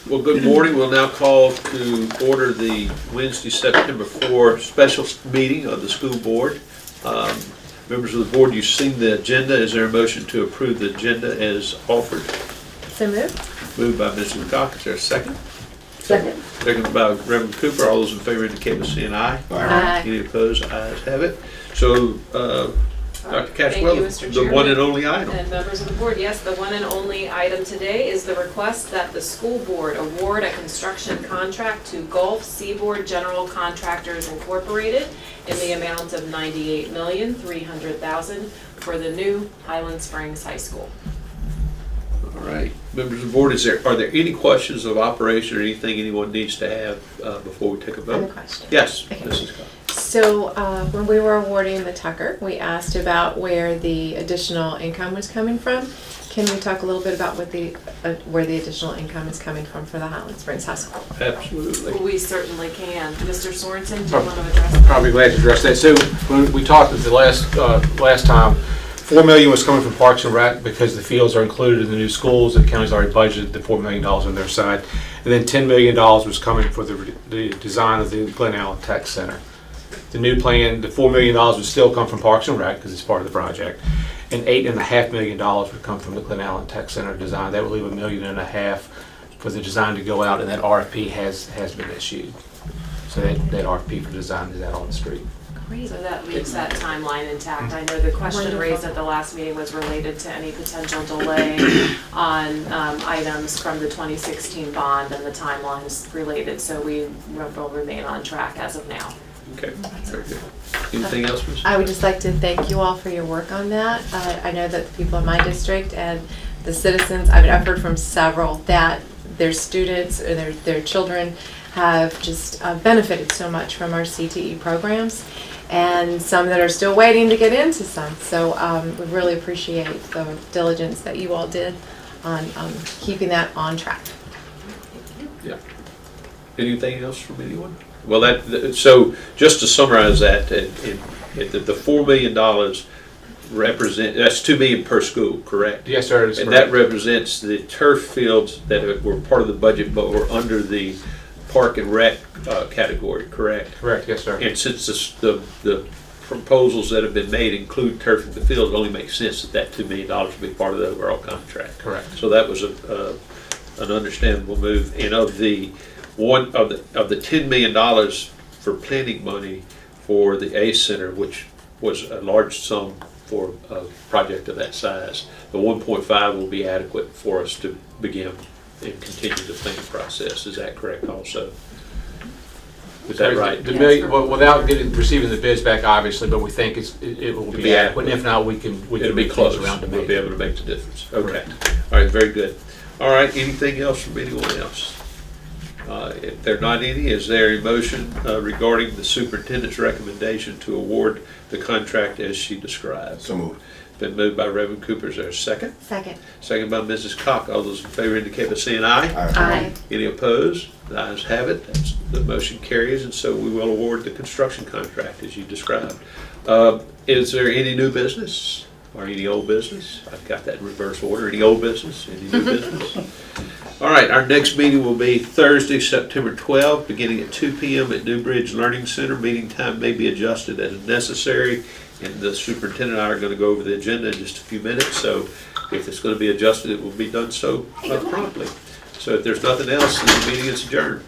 Well, good morning. We'll now call to order the Wednesday, September 4 special meeting of the school board. Members of the board, you've seen the agenda. Is there a motion to approve the agenda as offered? So moved. Moved by Mrs. Cox. Is there a second? Second. Second by Reverend Cooper. All those in favor indicate by saying aye. Aye. Any opposed? Ayes have it. So, Dr. Cashwell, Thank you, Mr. the Chairman. one and only item. And members of the board, yes, the one and only item today is the request that the school board award a construction contract to Gulf Seaboard General Contractors Incorporated in the amount of $98,300,000 for the new Highland Springs High School. All right. Members of the board, are there any questions of operation or anything anyone needs to have before we take a I have a vote? question. Yes, Okay. Mrs. Cox. So when we were awarding the Tucker, we asked about where the additional income was coming from. Can we talk a little bit about what where the additional income is coming from for the Highland Springs High School? Absolutely. We certainly can. Mr. Sorensen, do you want to address that? Probably glad to address that. So when we talked at the last time, $4 million was coming from Parks and Rec because the fields are included in the new schools. The county's already budgeted the $4 million on their side. And then $10 million was coming for the design of the Glen Allen Tech Center. The new plan, the $4 million would still come from Parks and Rec because it's part of the project. And $8.5 million would come from the Glen Allen Tech Center design. That would leave $1.5 million for the design to go out, and that RFP has been issued. So that RFP for design is out on the street. Great. So that leaves that timeline intact. I know the question Wonderful. raised at the last meeting was related to any potential delay on items from the 2016 bond and the timelines related, so we will remain on track as of now. Okay, very good. Anything else, Ms.? I would just like to thank you all for your work on that. I know that the people in my district and the citizens, I've heard from several that their students or their children have just benefited so much from our CTE programs, and some that are still waiting to get into some. So we really appreciate the diligence that you all did on keeping that on track. Yeah. Anything else from anyone? Well, so just to summarize that, the $4 million that's $2 million per school, correct? Yes, sir. That's And correct. that represents the turf fields that were part of the budget but were under the Park and Rec category, correct? Correct, yes, sir. And since the proposals that have been made include turfing the field, it only makes sense that $2 million would be part of the overall contract. Correct. So that was an understandable move. And of the $10 million for planning money for the ACE Center, which was a large sum for a project of that size, the 1.5 will be adequate for us to begin and continue the planning process. Is that correct also? Is that right? The million, well, without receiving the bids back, obviously, but we think it will be adequate. And if not, we can It'll be move close. things around to We'll make be it. able to make the difference. Okay. Correct. All right, very good. All right, anything else from anyone else? If there are not any, is there a motion regarding the superintendent's recommendation to award the contract as she described? So moved. Been moved by Reverend Cooper. Is there a second? Second. Second by Mrs. Cock. All those in favor indicate by saying aye. Aye. Any opposed? The ayes have it. The motion carries, and so we will award the construction contract as you described. Is there any new business or any old business? I've got that in reverse order. Any old business? Any new business? All right, our next meeting will be Thursday, September 12th, beginning at 2 p.m. at New Bridge Learning Center. Meeting time may be adjusted as necessary, and the superintendent and I are going to go over the agenda in just a few minutes. So if it's going to be adjusted, it will be done so promptly. So if there's nothing else, the meeting is adjourned.